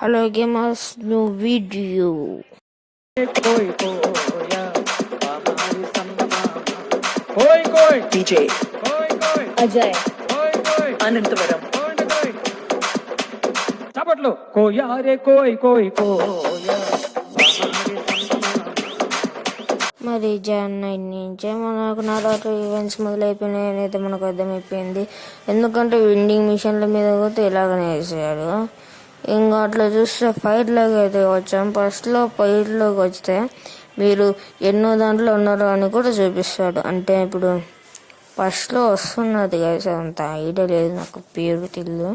Hello gamers, new video. कोई कोया हमारी संगमा कोई DJ कोई అజయ్ कोई అనంతవరం చప్పట్లు కోయా రే కోయా కోయా మరి జాన్ 9 నుంచే మనకు నారాటో ఈవెంట్స్ మొదలైపోయినాయి అనేది మనకు అర్థమైపోయింది. ఎందుకంటే విండింగ్ మిషన్ల మీద కూడా ఇలాగనే వేసాడు. ఇంకా అట్లా చూస్తే ఫైట్లోకి అయితే వచ్చాం. ఫస్ట్లో ఫైట్లోకి వస్తే మీరు ఎన్నో దాంట్లో ఉన్నారు అని కూడా చూపిస్తాడు. అంటే ఇప్పుడు ఫస్ట్లో వస్తున్నది కదా, అంత ఐడియా లేదు నాకు, పేరు తెలియదు.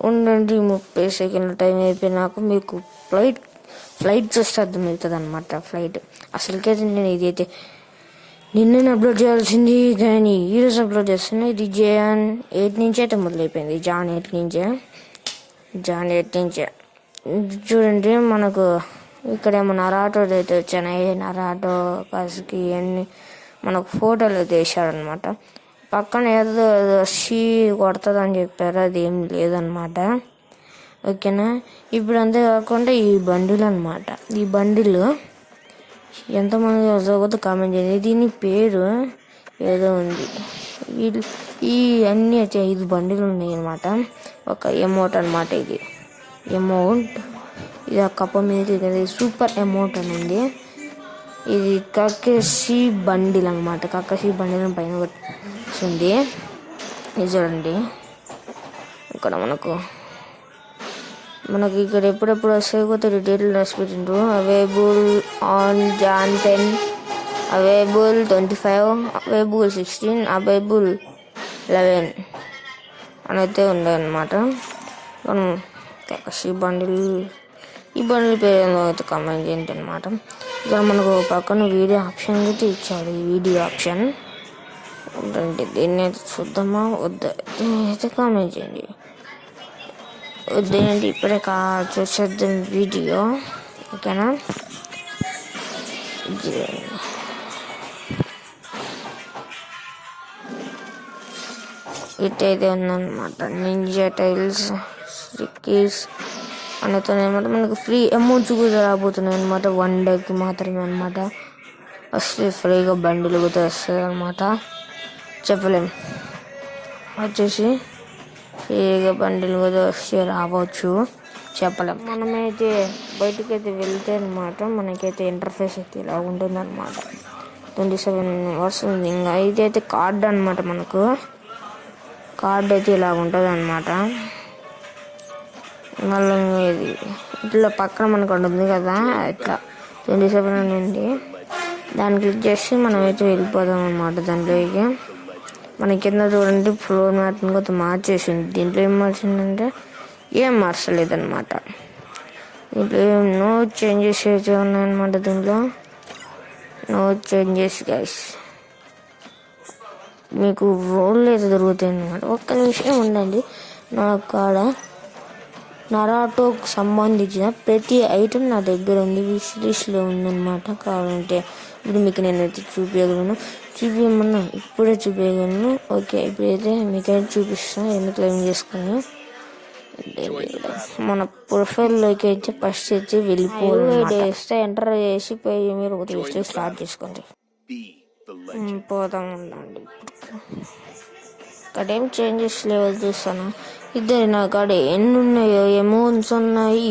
ఉండండి 30 సెకండ్ల టైం అయిపోయినాక మీకు ఫ్లైట్ చూస్తే అర్థమవుతుంది అనమాట. ఫ్లైట్ అసలుకైతే నేను ఇదైతే నిన్న అప్లోడ్ చేయాల్సింది కానీ ఈరోజు అప్లోడ్ చేస్తున్నా. ఇది జాన్ 8 నుంచి అయితే మొదలైపోయింది. జాన్ 8 నుంచే చూడండి. మనకు ఇక్కడేమో నరాటో అయితే వచ్చాయి. నరాటో కసుకి అన్ని మనకు ఫోటోలు అయితే వేసాడనమాట. పక్కన ఏదో షీ కొడుతుంది చెప్పారు, అది ఏం లేదనమాట. ఓకేనా, ఇప్పుడు అంతేకాకుండా ఈ బండిల్ అనమాట. ఈ బండిల్ ఎంతమంది చదవద్దు కామెంట్ చేయండి. దీని పేరు ఏదో ఉంది. ఈ అన్నీ అయితే 5 బండిలు ఉన్నాయి అనమాట. ఒక ఎమౌంట్ అనమాట. ఇది ఎమౌంట్, ఇది ఆ కప్ప మీద సూపర్ అమౌంట్ అని ఉంది. ఇది కక్కసి బండిల్ అనమాట. కక్కసి బండిల్ పైన వచ్చింది. ఇది చూడండి, ఇక్కడ మనకు ఇక్కడ ఎప్పుడెప్పుడు వస్తాయి కొత్త డీటెయిల్ రాసి పెట్టిండ్రు. Available on Jan 10, available 25, available 16, available 11 అని అయితే ఉన్నాయన్నమాట. మనం కక్కసి బండిల్, ఈ బండిల్ పేరు అయితే కామెంట్ చేయండి అనమాట. ఇక్కడ మనకు పక్కన వీడియో ఆప్షన్ అయితే ఇచ్చాడు. ఈ వీడియో ఆప్షన్ ఉండండి, దీన్ని అయితే చూద్దామా వద్దా, దీన్ని అయితే కామెంట్ చేయండి. వద్దేనండి, ఇప్పుడే చూసేద్దాం వీడియో. ఓకేనా, ఇటైతే ఉందన్నమాట. నింజా టైల్స్ రిక్కీస్ అనేతో అనమాట. మనకు ఫ్రీ అమౌంట్స్ కూడా రాబోతున్నాయి అనమాట. 1 డేకి మాత్రమే అనమాట. వస్తే ఫ్రీగా బండిలు కూడా వస్తాయి అనమాట. చెప్పలేం, వచ్చేసి ఫ్రీగా బండిలు కూడా వస్తే రావచ్చు, చెప్పలేం. మనమైతే బయటకు అయితే వెళ్తే అనమాట మనకైతే ఇంటర్ఫేస్ అయితే ఇలా ఉంటుంది అనమాట. 27 అవర్స్ ఉంది. ఇంకా ఇదైతే కార్డ్ అనమాట. మనకు కార్డ్ అయితే ఇలా ఉంటుంది అనమాట. మళ్ళీ ఇది ఇట్లా పక్కన మనకు ఉంటుంది కదా, ఇట్లా 27 నుండి దాన్ని క్లిక్ చేసి మనం అయితే వెళ్ళిపోదాం అనమాట. దాంట్లోకి మన కింద చూడండి ఫ్లోర్ మ్యాట్ని కొంత మార్చేసింది. దీంట్లో ఏం మార్చిందంటే ఏం మార్చలేదన్నమాట. దీంట్లో నో చేంజెస్ అయితే ఉన్నాయన్నమాట. దీంట్లో నో చేంజెస్ గైస్. మీకు రోల్ అయితే దొరుకుతాయి అన్నమాట. ఒక్క నిమిషం ఉండండి. నా కాడ నరాటోకి సంబంధించిన ప్రతి ఐటెం నా దగ్గర ఉంది, విష్ లిస్ట్లో ఉందన్నమాట. కావాలంటే ఇప్పుడు మీకు నేనైతే చూపించమన్నా ఇప్పుడే చూపించగలను. ఓకే, ఇప్పుడైతే మీకైతే చూపిస్తాను. ఎందుకు క్లెయిమ్ చేసుకుని మన ప్రొఫైల్లోకి అయితే ఫస్ట్ అయితే వెళ్ళిపోతే ఎంటర్ చేసి మీరు ఒక స్టార్ట్ చేసుకోండి. పోతాం ఉండండి. ఇక్కడ ఏం చేంజెస్ లేవో చూస్తాను. ఇద్దరు నా కాడ ఎన్ని ఉన్నాయో, అమౌంట్స్ ఉన్నాయి.